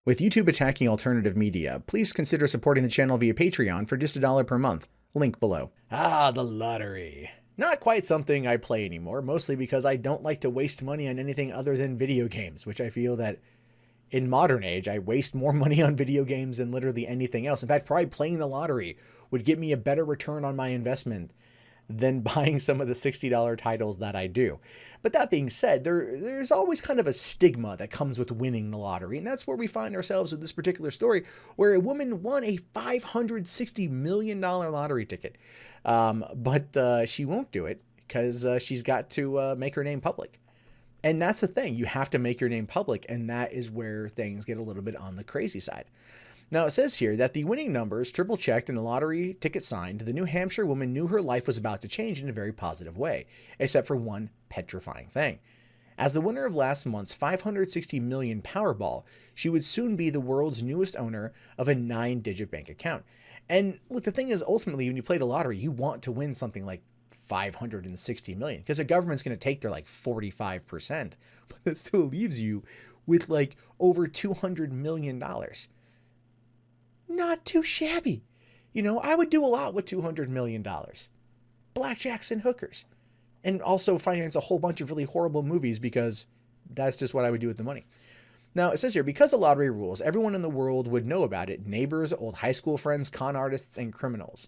With YouTube attacking alternative media, please consider supporting the channel via Patreon for just $1 per month. Link below. The lottery. Not quite something I play anymore, mostly because I don't like to waste money on anything other than video games, which I feel that in modern age, I waste more money on video games than literally anything else. In fact, probably playing the lottery would get me a better return on my investment than buying some of the $60 titles that I do. But that being said, there's always kind of a stigma that comes with winning the lottery. And that's where we find ourselves with this particular story, where a woman won a $560 million lottery ticket. But she won't do it because she's got to make her name public. And that's the thing. You have to make your name public. And that is where things get a little bit on the crazy side. Now, it says here that the winning numbers triple-checked and the lottery ticket signed, the New Hampshire woman knew her life was about to change in a very positive way, except for one petrifying thing. As the winner of last month's $560 million Powerball, she would soon be the world's newest owner of a 9-digit bank account. And look, the thing is, ultimately, when you play the lottery, you want to win something like $560 million, because the government's going to take their like 45%, but that still leaves you with like over $200 million. Not too shabby. You know, I would do a lot with $200 million. Blackjacks and hookers. And also finance a whole bunch of really horrible movies, because that's just what I would do with the money. Now, it says here, because of lottery rules, everyone in the world would know about it. Neighbors, old high school friends, con artists, and criminals.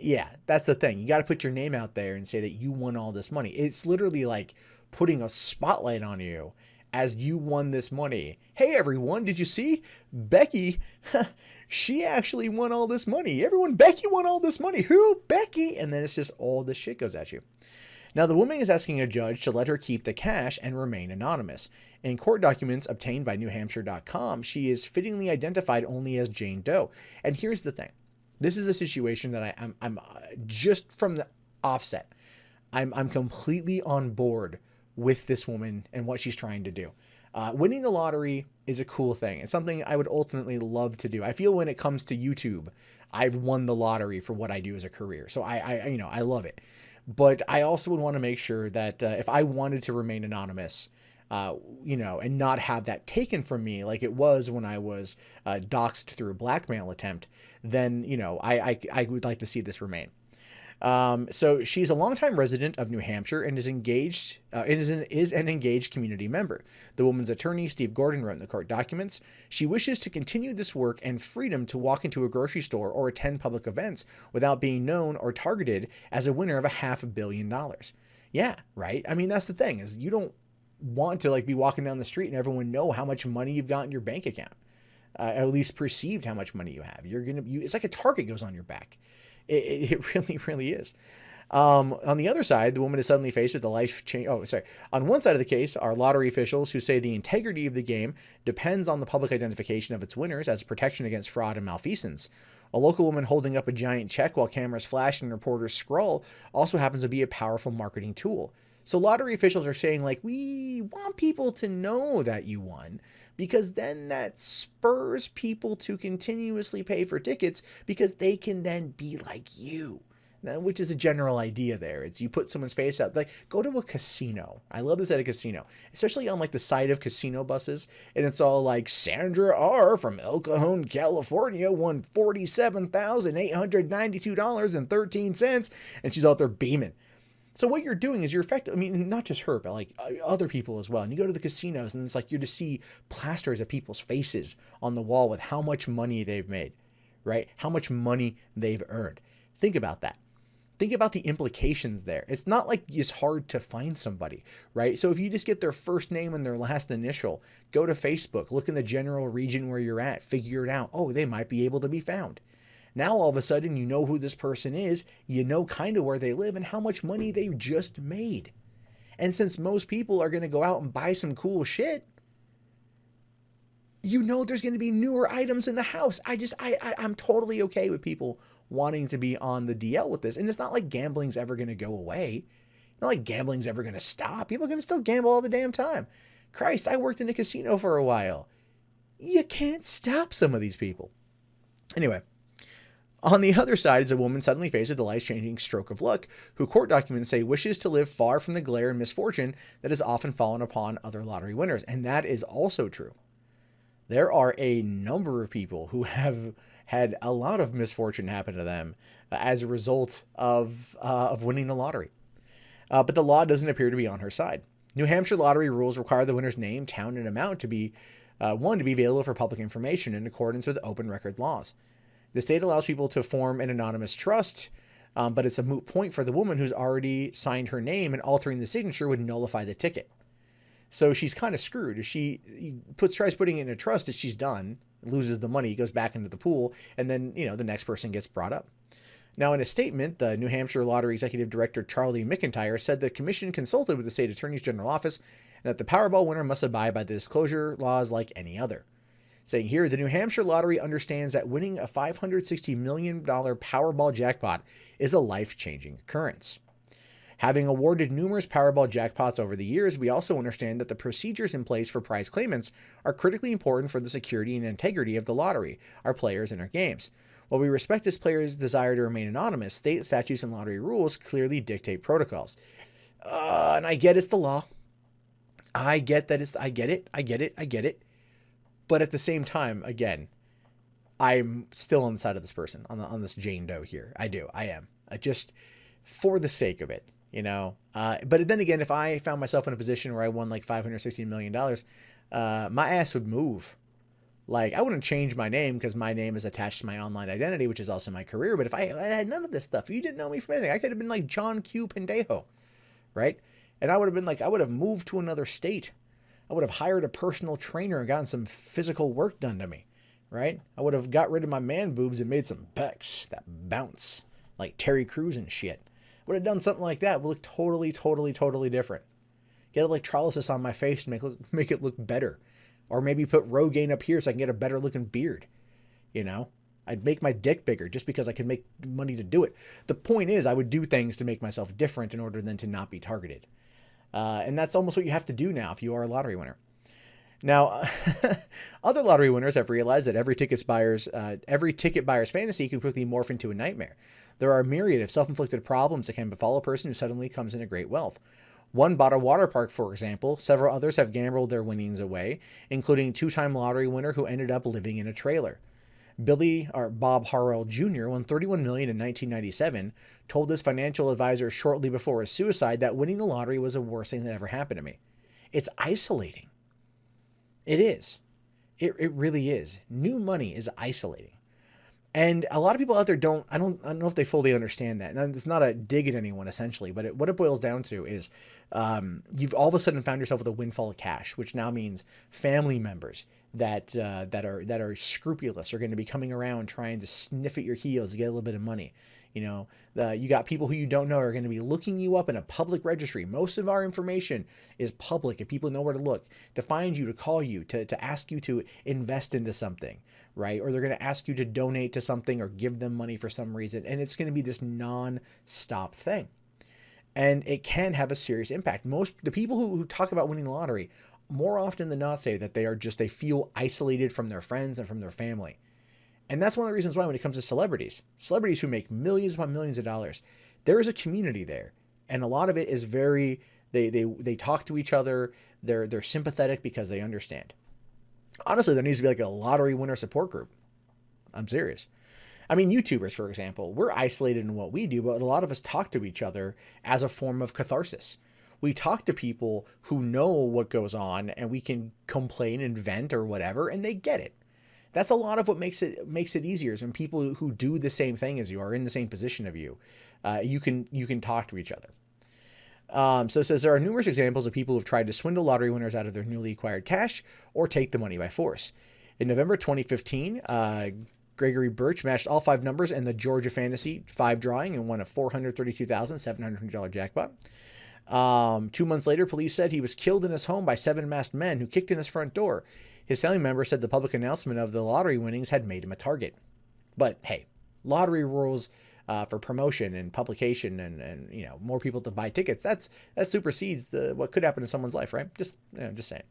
Yeah, that's the thing. You got to put your name out there and say that you won all this money. It's literally like putting a spotlight on you as you won this money. Hey, everyone, did you see? Becky, she actually won all this money. Everyone, Becky won all this money. Who? Becky. And then it's just all this shit goes at you. Now, the woman is asking a judge to let her keep the cash and remain anonymous. In court documents obtained by NewHampshire.com, she is fittingly identified only as Jane Doe. And here's the thing. This is a situation that I'm just from the offset, I'm completely on board with this woman and what she's trying to do. Winning the lottery is a cool thing. It's something I would ultimately love to do. I feel when it comes to YouTube, I've won the lottery for what I do as a career. So I love it. But I also would want to make sure that if I wanted to remain anonymous, and not have that taken from me like it was when I was doxxed through a blackmail attempt, then, I would like to see this remain. So she's a longtime resident of New Hampshire and is engaged, is an engaged community member. The woman's attorney, Steve Gordon, wrote in the court documents, she wishes to continue this work and freedom to walk into a grocery store or attend public events without being known or targeted as a winner of $500 million. Yeah, right. I mean, that's the thing, is you don't want to like be walking down the street and everyone know how much money you've got in your bank account, at least perceived how much money you have. It's like a target goes on your back. It really, really is. On the other side, the woman is suddenly faced with a life change. Oh, sorry. On one side of the case are lottery officials who say the integrity of the game depends on the public identification of its winners as protection against fraud and malfeasance. A local woman holding up a giant check while cameras flash and reporters scroll also happens to be a powerful marketing tool. So lottery officials are saying, like, we want people to know that you won, because then that spurs people to continuously pay for tickets because they can then be like you. Now, which is a general idea there. It's you put someone's face out, like go to a casino. I love this at a casino, especially on like the side of casino buses. And it's all like Sandra R. from El Cajon, California won $47,892.13. And she's out there beaming. So what you're doing is you're effectively, I mean, not just her, but like other people as well. And you go to the casinos and it's like you're to see plasters of people's faces on the wall with how much money they've made, right? How much money they've earned. Think about that. Think about the implications there. It's not like it's hard to find somebody, right? So if you just get their first name and their last initial, go to Facebook, look in the general region where you're at, figure it out. Oh, they might be able to be found. Now, all of a sudden, you know who this person is, you know kind of where they live and how much money they just made. And since most people are going to go out and buy some cool shit, you know there's going to be newer items in the house. I'm totally okay with people wanting to be on the DL with this. And it's not like gambling's ever going to go away. Not like gambling's ever going to stop. People are going to still gamble all the damn time. Christ, I worked in a casino for a while. You can't stop some of these people. Anyway. On the other side is a woman suddenly faced with a life-changing stroke of luck, who court documents say wishes to live far from the glare and misfortune that has often fallen upon other lottery winners. And that is also true. There are a number of people who have had a lot of misfortune happen to them as a result of winning the lottery. But the law doesn't appear to be on her side. New Hampshire Lottery rules require the winner's name, town, and amount to be to be available for public information in accordance with open record laws. The state allows people to form an anonymous trust, but it's a moot point for the woman who's already signed her name, and altering the signature would nullify the ticket. So she's kind of screwed. If she tries putting it in a trust, she's done, loses the money, goes back into the pool, and then, the next person gets brought up. Now, in a statement, the New Hampshire Lottery Executive Director Charlie McIntyre said the commission consulted with the state attorney's general office and that the Powerball winner must abide by the disclosure laws like any other. Saying here, the New Hampshire Lottery understands that winning a $560 million Powerball jackpot is a life-changing occurrence. Having awarded numerous Powerball jackpots over the years, we also understand that the procedures in place for prize claimants are critically important for the security and integrity of the lottery, our players, and our games. While we respect this player's desire to remain anonymous, state statutes and lottery rules clearly dictate protocols. And I get it's the law. I get it. But at the same time, again, I'm still on the side of this person, on this Jane Doe here. I am. Just for the sake of it, But then again, if I found myself in a position where I won like $560 million, my ass would move. Like, I wouldn't change my name because my name is attached to my online identity, which is also my career. But if I had none of this stuff, if you didn't know me from anything, I could have been like John Q. Pendejo, right? And I would have been like, I would have moved to another state. I would have hired a personal trainer and gotten some physical work done to me, right? I would have got rid of my man boobs and made some pecs that bounce like Terry Crews and shit. Would have done something like that. Would look totally different. Get electrolysis on my face and make it look better. Or maybe put Rogaine up here so I can get a better looking beard. I'd make my dick bigger just because I can make money to do it. The point is, I would do things to make myself different in order then to not be targeted. And that's almost what you have to do now if you are a lottery winner. Now, other lottery winners have realized that every ticket buyer's fantasy can quickly morph into a nightmare. There are a myriad of self-inflicted problems that can befall a person who suddenly comes into great wealth. One bought a water park, for example. Several others have gambled their winnings away, including two-time lottery winner who ended up living in a trailer. Bob Harrell Jr. won $31 million in 1997, told his financial advisor shortly before his suicide that winning the lottery was the worst thing that ever happened to me. It's isolating. It is. It really is. New money is isolating. And a lot of people out there I don't know if they fully understand that. And it's not a dig at anyone, essentially, but what it boils down to is you've all of a sudden found yourself with a windfall of cash, which now means family members that are scrupulous are going to be coming around trying to sniff at your heels to get a little bit of money. You got people who you don't know are going to be looking you up in a public registry. Most of our information is public, and people know where to look to find you, to call you, to ask you to invest into something, right? Or they're going to ask you to donate to something or give them money for some reason. And it's going to be this non-stop thing. And it can have a serious impact. The people who talk about winning the lottery more often than not say that they feel isolated from their friends and from their family. And that's one of the reasons why when it comes to celebrities who make millions upon millions of dollars, there is a community there. And a lot of it is they talk to each other. They're sympathetic because they understand. Honestly, there needs to be like a lottery winner support group. I'm serious. I mean, YouTubers, for example, we're isolated in what we do, but a lot of us talk to each other as a form of catharsis. We talk to people who know what goes on and we can complain and vent or whatever, and they get it. That's a lot of what makes it easier is when people who do the same thing as you are in the same position of you, you can talk to each other. So it says there are numerous examples of people who have tried to swindle lottery winners out of their newly acquired cash or take the money by force. In November 2015, Gregory Birch matched all 5 numbers in the Georgia Fantasy 5 drawing and won a $432,700 jackpot. 2 months later, police said he was killed in his home by 7 masked men who kicked in his front door. His family member said the public announcement of the lottery winnings had made him a target. But hey, lottery rules for promotion and publication and more people to buy tickets, that supersedes what could happen in someone's life, right? Just saying.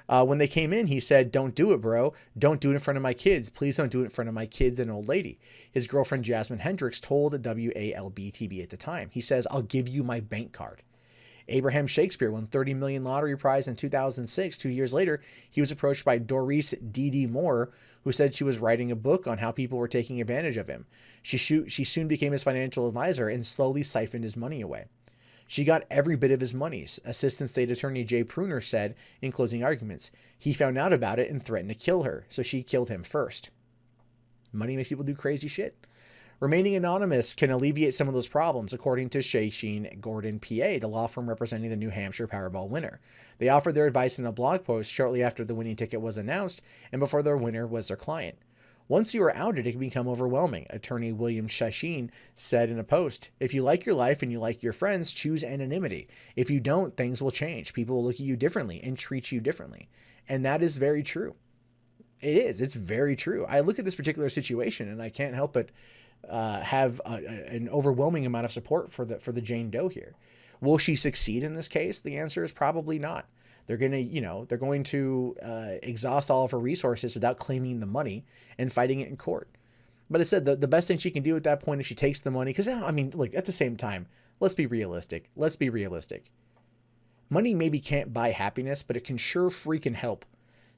When they came in, he said, "Don't do it, bro. Don't do it in front of my kids. Please don't do it in front of my kids and old lady." His girlfriend, Jasmine Hendricks, told WALB TV at the time. He says, "I'll give you my bank card." Abraham Shakespeare won 30 million lottery prize in 2006. 2 years later, he was approached by Doris D.D. Moore, who said she was writing a book on how people were taking advantage of him. She soon became his financial advisor and slowly siphoned his money away. She got every bit of his monies, Assistant State Attorney Jay Pruner said in closing arguments. He found out about it and threatened to kill her, so she killed him first. Money makes people do crazy shit. Remaining anonymous can alleviate some of those problems, according to Shasheen Gordon, PA, the law firm representing the New Hampshire Powerball winner. They offered their advice in a blog post shortly after the winning ticket was announced and before their winner was their client. Once you are outed, it can become overwhelming, attorney William Shasheen said in a post. If you like your life and you like your friends, choose anonymity. If you don't, things will change. People will look at you differently and treat you differently. And that is very true. It is. It's very true. I look at this particular situation and I can't help but have an overwhelming amount of support for the Jane Doe here. Will she succeed in this case? The answer is probably not. They're going to exhaust all of her resources without claiming the money and fighting it in court. But I said the best thing she can do at that point if she takes the money, because I mean, look, at the same time, let's be realistic. Money maybe can't buy happiness, but it can sure freaking help.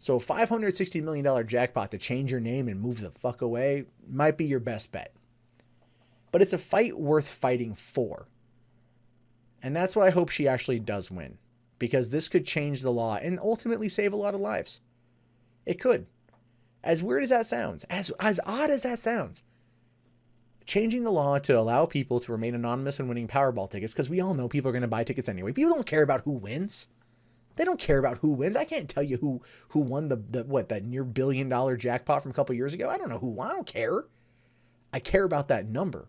So a $560 million jackpot to change your name and move the fuck away might be your best bet. But it's a fight worth fighting for. And that's what I hope she actually does win. Because this could change the law and ultimately save a lot of lives. It could. As weird as that sounds, as odd as that sounds, changing the law to allow people to remain anonymous when winning Powerball tickets, because we all know people are going to buy tickets anyway. People don't care about who wins. They don't care about who wins. I can't tell you who won that near $1 billion jackpot from a couple years ago. I don't know who won. I don't care. I care about that number.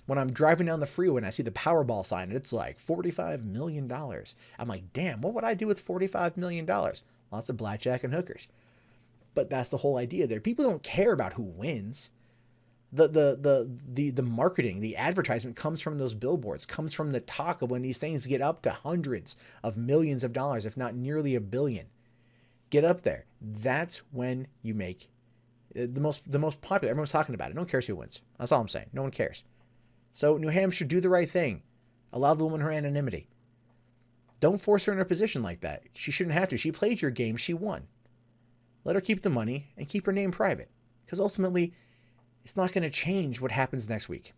When I'm driving down the freeway and I see the Powerball sign, and it's like $45 million. I'm like, damn, what would I do with $45 million? Lots of blackjack and hookers. But that's the whole idea there. People don't care about who wins. The marketing, the advertisement comes from those billboards, comes from the talk of when these things get up to hundreds of millions of dollars, if not nearly $1 billion. Get up there. That's when you make the most popular. Everyone's talking about it. No one cares who wins. That's all I'm saying. No one cares. So New Hampshire, do the right thing. Allow the woman her anonymity. Don't force her in a position like that. She shouldn't have to. She played your game. She won. Let her keep the money and keep her name private. Because ultimately, it's not going to change what happens next week.